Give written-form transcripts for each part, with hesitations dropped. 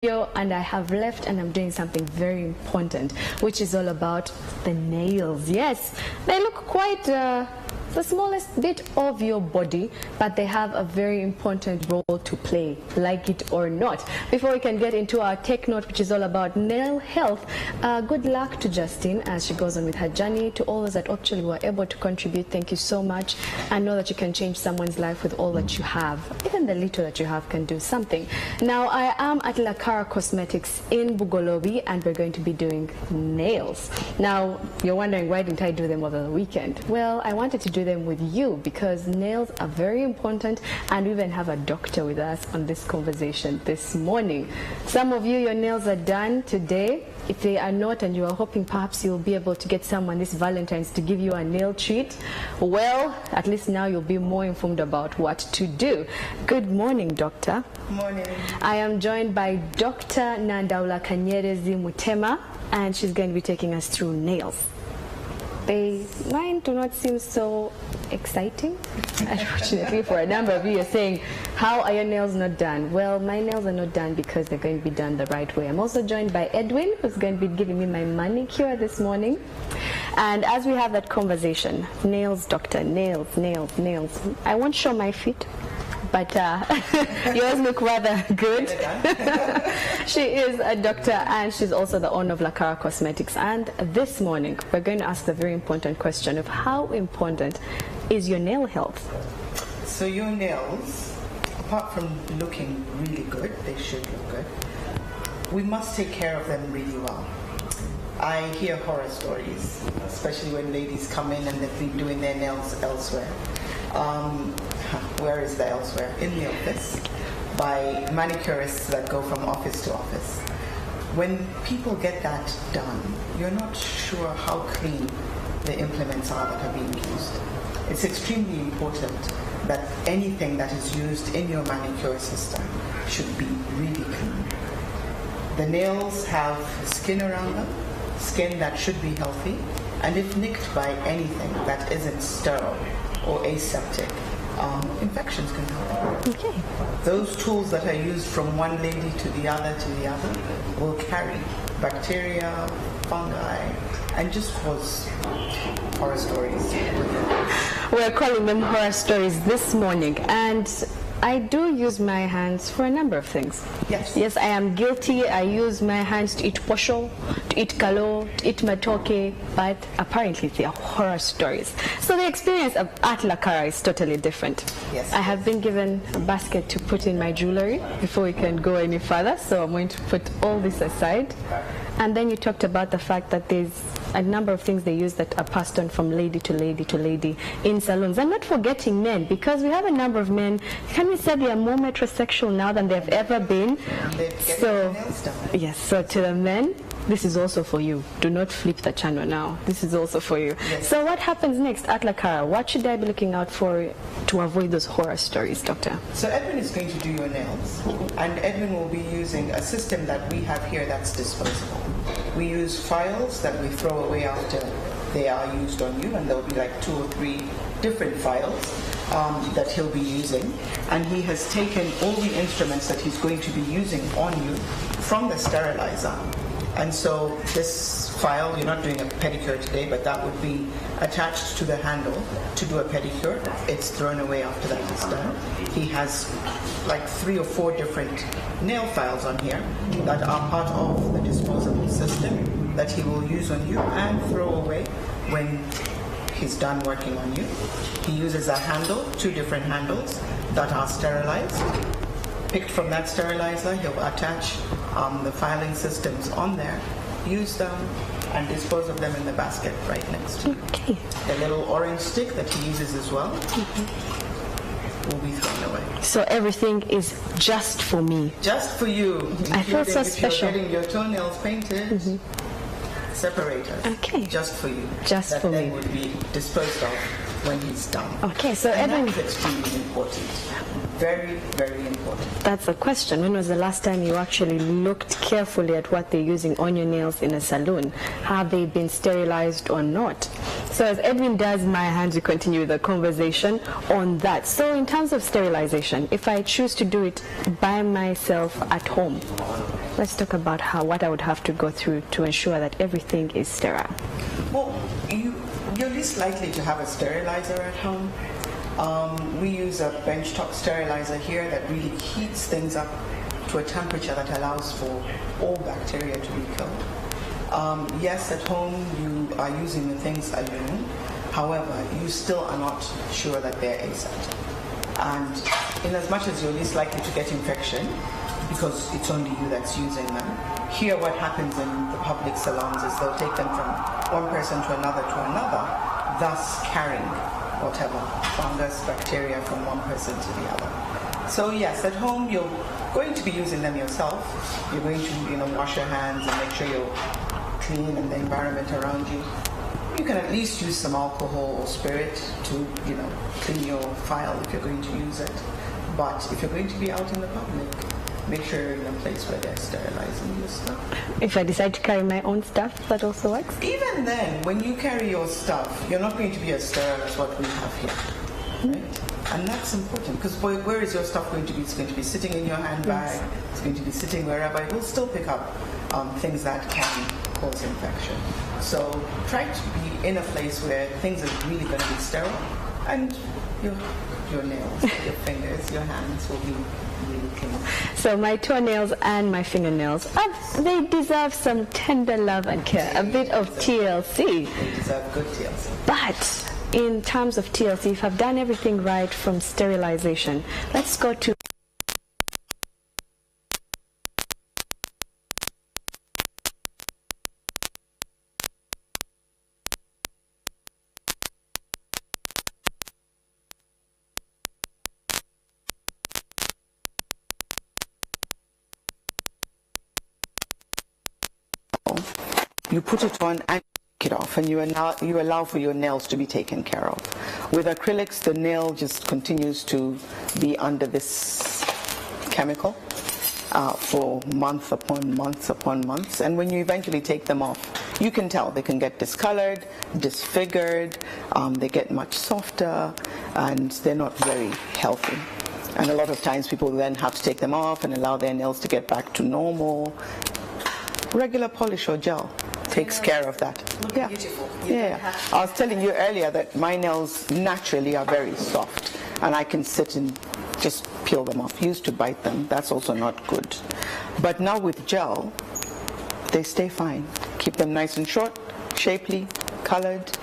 and I have left and I'm doing something very important, which is all about the nails. Yes, they look quite the smallest bit of your body, but they have a very important role to play, like it or not. Before we can get into our tech note, which is all about nail health, good luck to Justine as she goes on with her journey. To all those that actually were able to contribute, thank you so much. I know that you can change someone's life with all that you have. Even the little that you have can do something. Now, I am at Lakara Cosmetics in Bugolobi, and we're going to be doing nails. Now, you're wondering, why didn't I do them over the weekend? Well, I wanted to do them with you because nails are very important, and we even have a doctor with us on this conversation this morning. Some of you, your nails are done today. If they are not, and you are hoping perhaps you'll be able to get someone this Valentine's to give you a nail treat, well, at least now you'll be more informed about what to do. Good morning, doctor. Morning. I am joined by Dr. Nandaula Kanyerezi Mutema, and she's going to be taking us through nails. Mine do not seem so exciting. Unfortunately, for a number of you, you're saying, how are your nails not done? Well, my nails are not done because they're going to be done the right way. I'm also joined by Edwin, who's going to be giving me my manicure this morning. And as we have that conversation, nails, doctor, nails, nails, nails. I won't show my feet, but yours look rather good. She is a doctor, and she's also the owner of Lakara Cosmetics. And this morning, we're going to ask the very important question of how important is your nail health? So your nails, apart from looking really good, they should look good, we must take care of them really well. I hear horror stories, especially when ladies come in and they've been doing their nails elsewhere. Where is the elsewhere? In the office, by manicurists that go from office to office. When people get that done, you're not sure how clean the implements are that are being used. It's extremely important that anything that is used in your manicure system should be really clean. The nails have skin around them, skin that should be healthy, and if nicked by anything that isn't sterile or aseptic, infections can happen. Okay. Those tools that are used from one lady to the other will carry bacteria, fungi, and just cause horror stories. We're calling them horror stories this morning, and I do use my hands for a number of things. Yes. Yes, I am guilty. I use my hands to eat posho, to eat kalo, to eat matoke, but apparently they are horror stories. So the experience at Lakara is totally different. Yes. I have been given a basket to put in my jewelry before we can go any further, so I'm going to put all this aside. And then you talked about the fact that there's a number of things they use that are passed on from lady to lady to lady in salons. I'm not forgetting men, because we have a number of men, can we say they are more metrosexual now than they've ever been? So, yes, so to the men, this is also for you. Do not flip the channel now. This is also for you. Yes. So what happens next at Lakara? What should I be looking out for to avoid those horror stories, doctor? So Edwin is going to do your nails, and Edwin will be using a system that we have here that's disposable. We use files that we throw away after they are used on you, and there'll be like 2 or 3 different files that he'll be using. And he has taken all the instruments that he's going to be using on you from the sterilizer. And so this file, you're not doing a pedicure today, but that would be attached to the handle to do a pedicure. It's thrown away after that is done. He has like 3 or 4 different nail files on here that are part of the disposable system that he will use on you and throw away when he's done working on you. He uses a handle, 2 different handles that are sterilized. Picked from that sterilizer, he'll attach the filing systems on there, use them, and dispose of them in the basket right next to you. Okay. The little orange stick that he uses as well will be thrown away. So everything is just for me. Just for you. I feel so special. If you're getting your toenails painted, separators. Okay. Just for you. Just that for then me. would be disposed of when he's done. Okay, so and Edwin, that's extremely important. Very, very important. that's a question. When was the last time you actually looked carefully at what they're using on your nails in a salon? Have they been sterilized or not? So as Edwin does my hands, we continue the conversation on that. So in terms of sterilization, if I choose to do it by myself at home, let's talk about what I would have to go through to ensure that everything is sterile. Well, you're least likely to have a sterilizer at home. We use a benchtop sterilizer here that really heats things up to a temperature that allows for all bacteria to be killed. Yes, at home you are using the things alone. However, you still are not sure that they're aseptic. And in as much as you're least likely to get infection, because it's only you that's using them, here what happens in the public salons is they'll take them from one person to another, thus carrying whatever fungus, bacteria from one person to the other. So yes, at home you're going to be using them yourself. You're going to, wash your hands and make sure you're clean and the environment around you. You can at least use some alcohol or spirit to, clean your file if you're going to use it. But if you're going to be out in the public, make sure you're in a place where they're sterilizing your stuff. If I decide to carry my own stuff, that also works? Even then, when you carry your stuff, you're not going to be as sterile as what we have here. Right? And that's important, because where is your stuff going to be? It's going to be sitting in your handbag, yes. It's going to be sitting wherever. It will still pick up things that can cause infection. So try to be in a place where things are really going to be sterile, and your nails, your fingers, your hands will be really clean. So my toenails and my fingernails, they deserve some tender love and care, a bit of TLC. They deserve good TLC. But in terms of TLC, if I've done everything right from sterilization, let's go to you put it on and take it off, and you allow for your nails to be taken care of. With acrylics, the nail just continues to be under this chemical for months upon months upon months, and when you eventually take them off, you can tell they can get discolored, disfigured, they get much softer, and they're not very healthy. And a lot of times people then have to take them off and allow their nails to get back to normal. Regular polish or gel takes care of that. Looking beautiful. I was telling you earlier that my nails naturally are very soft, and I can sit and just peel them off. Used to bite them. That's also not good. But now with gel, they stay fine. Keep them nice and short, shapely, colored,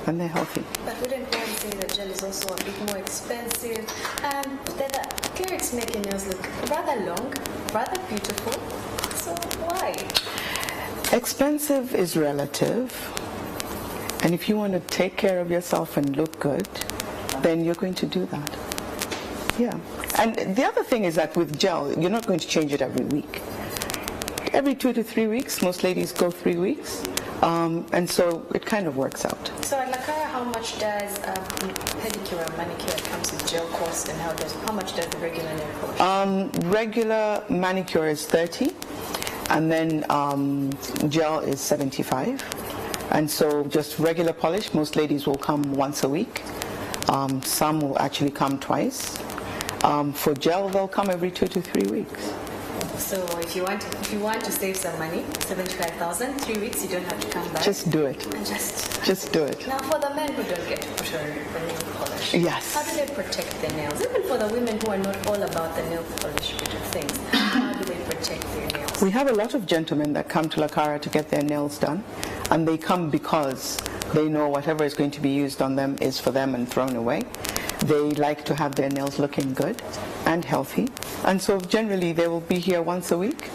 and they're healthy. But wouldn't one say that gel is also a bit more expensive? And the acrylics make your nails look rather long, rather beautiful. So why? Expensive is relative, and if you want to take care of yourself and look good, then you're going to do that. Yeah. And the other thing is that with gel, you're not going to change it every week. Every 2 to 3 weeks, most ladies go 3 weeks, and so it kind of works out. So at Lakara, how much does pedicure and manicure comes with gel cost, and how much does the regular nail polish? Regular manicure is $30. And then gel is $75, and so just regular polish, most ladies will come once a week. Some will actually come twice. For gel, they'll come every 2 to 3 weeks. So if you want to save some money, 75,000, 3 weeks, you don't have to come back. Just do it. And just do it. Now for the men who don't get to put on the nail polish, yes. How do they protect their nails? Even for the women who are not all about the nail polish bit of things, how do they protect their nails? We have a lot of gentlemen that come to Lakara to get their nails done, and they come because they know whatever is going to be used on them is for them and thrown away. They like to have their nails looking good and healthy, and so generally they will be here once a week,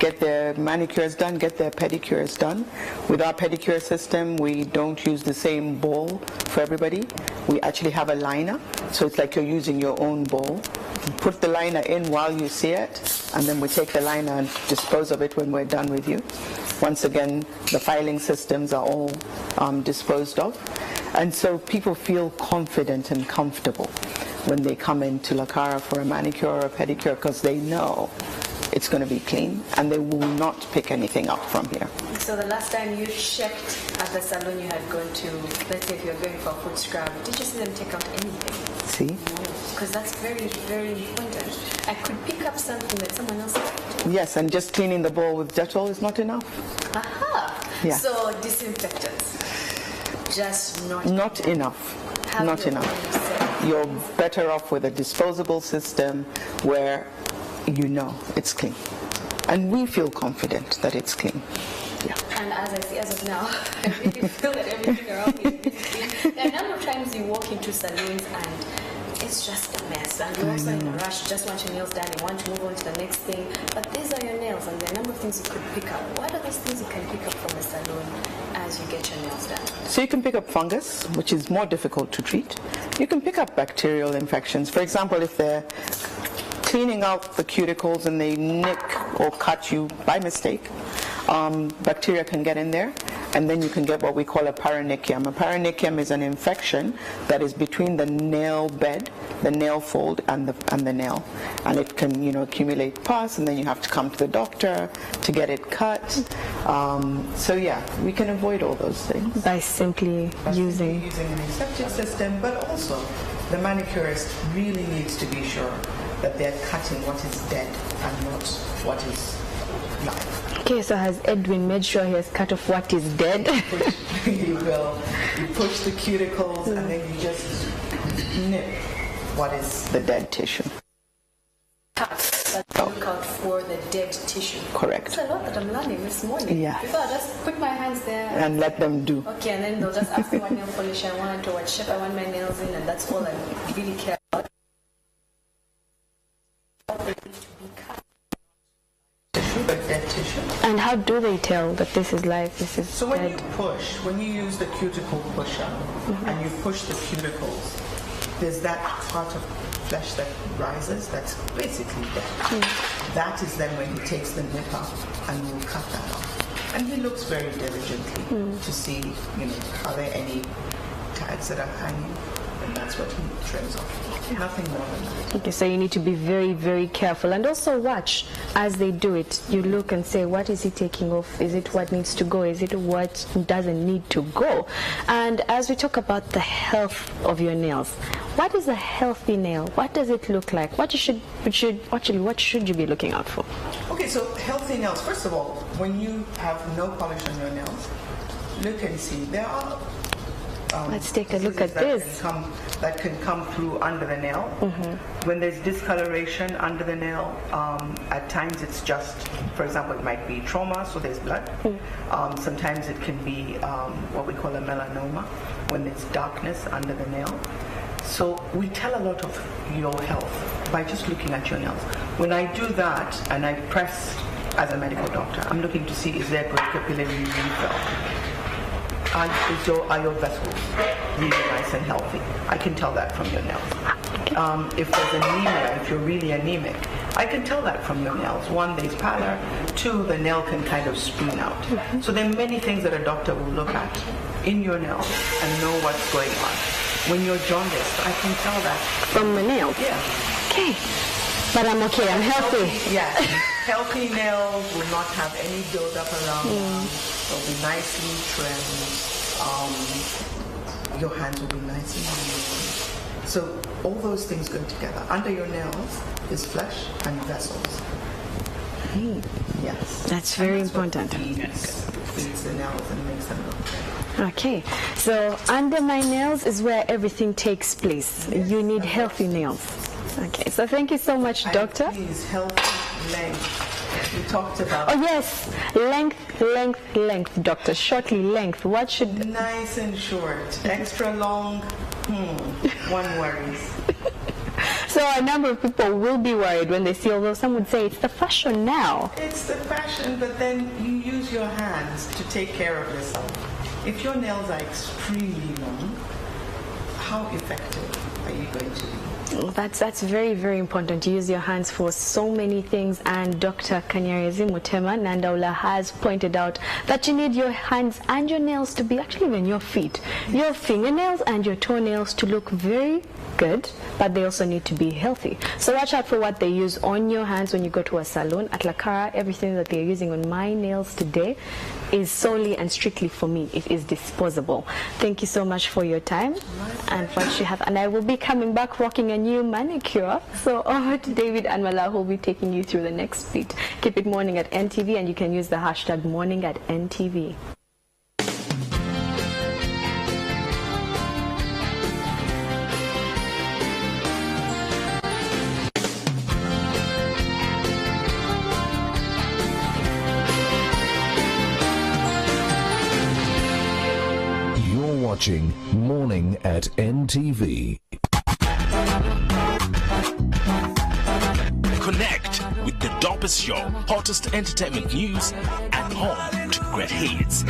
get their manicures done, get their pedicures done. With our pedicure system, we don't use the same bowl for everybody. We actually have a liner, so it's like you're using your own bowl. You put the liner in while you see it, and then we take the liner and dispose of it when we're done with you. Once again, the filing systems are all disposed of. And so people feel confident and comfortable when they come into Lakara for a manicure or a pedicure, because they know it's going to be clean and they will not pick anything up from here. So the last time you checked at the salon you had gone to, let's say if you're going for a foot scrub, did you see them take out anything? See? No, because that's very, very important. I could pick up something that someone else picked up. Yes, and just cleaning the bowl with Dettol is not enough. Aha. Yeah. So disinfectants, just Not enough. Have Not your enough. own yourself. You're better off with a disposable system where you know it's clean. And we feel confident that it's clean. Yeah. And as I see, as of now, I really feel that everything around me is clean. There are a number of times you walk into salons and it's just a mess. And you're also in a rush, you just want your nails done, you want to move on to the next thing. But these are your nails, and there are a number of things you could pick up. What are those things you can pick up from a salon as you get your nails done? So you can pick up fungus, which is more difficult to treat. You can pick up bacterial infections. For example, if they're cleaning out the cuticles and they nick or cut you by mistake, bacteria can get in there, and then you can get what we call a paronychium. A paronychium is an infection that is between the nail bed, the nail fold, and the nail, and it can accumulate pus, and then you have to come to the doctor to get it cut. So yeah, we can avoid all those things By simply using an aseptic system, but also the manicurist really needs to be sure that they're cutting what is dead and not what is live. Okay, so has Edwin made sure he has cut off what is dead? You push the cuticles and then you just nip what is the dead tissue. But look out for the dead tissue. Correct. That's a lot that I'm learning this morning. Yeah. Before I just put my hands there. And let them do. Okay, and then they'll just ask me what nail polish I want or what shape I want my nails in, and that's all I really care about. They need to be cut. Tissue, but dead tissue. And how do they tell that this is live, this is So when dead? when you use the cuticle pusher and you push the cuticles, there's that part of flesh that rises that's basically dead. That is then when he takes the nipper and will cut that off. And he looks very diligently to see, are there any tags that are hanging? And that's what he trims off. Nothing more than that. Okay, so you need to be very, very careful and also watch as they do it. You look and say, what is he taking off? Is it what needs to go? Is it what doesn't need to go? And as we talk about the health of your nails, what is a healthy nail? What does it look like? What should you be looking out for? Okay, so healthy nails. First of all, when you have no polish on your nails, look and see. There are Let's take a look at diseases this. that can come through under the nail. When there's discoloration under the nail, at times it's just, for example, it might be trauma, so there's blood. Sometimes it can be what we call a melanoma, when there's darkness under the nail. So we tell a lot of your health by just looking at your nails. When I do that and I press as a medical doctor, I'm looking to see, is there good capillary refill? And are your vessels really nice and healthy? I can tell that from your nails. If there's anemia, if you're really anemic, I can tell that from your nails. One, there's pallor. Two, the nail can kind of spoon out. So there are many things that a doctor will look at in your nails and know what's going on. When you're jaundiced, I can tell that. From the nails? Yeah. Okay. But I'm okay, I'm healthy. Yeah. Healthy nails will not have any buildup around them. They'll be nicely trimmed. Your hands will be nice and clean. So all those things go together. Under your nails is flesh and vessels. Yes. That's very important. Feeds the nails and makes them look better. Okay, so under my nails is where everything takes place. You need healthy nails. Okay, so thank you so much, Doctor. Please, healthy length. We talked about. Oh yes, length, Doctor. Shortly, length. What should? Nice and short. Extra long. One worries. So a number of people will be worried when they see, although some would say it's the fashion now. It's the fashion, but then you use your hands to take care of yourself. If your nails are extremely long, how effective are you going to be? That's very, very important to use your hands for so many things, and Dr. Kanyarezi Mutema Nandaula has pointed out that you need your hands and your nails to be, actually even your feet, your fingernails and your toenails to look very good, but they also need to be healthy. So watch out for what they use on your hands when you go to a salon. At Lakara, everything that they're using on my nails today is solely and strictly for me. It is disposable. Thank you so much for your time. and what you have. And I will be coming back rocking a new manicure. So over to David and Mala, who will be taking you through the next bit. Keep it morning at NTV, and you can use the hashtag morning at NTV. Watching Morning at NTV. Connect with the dopest show, hottest entertainment news, and home to great hits.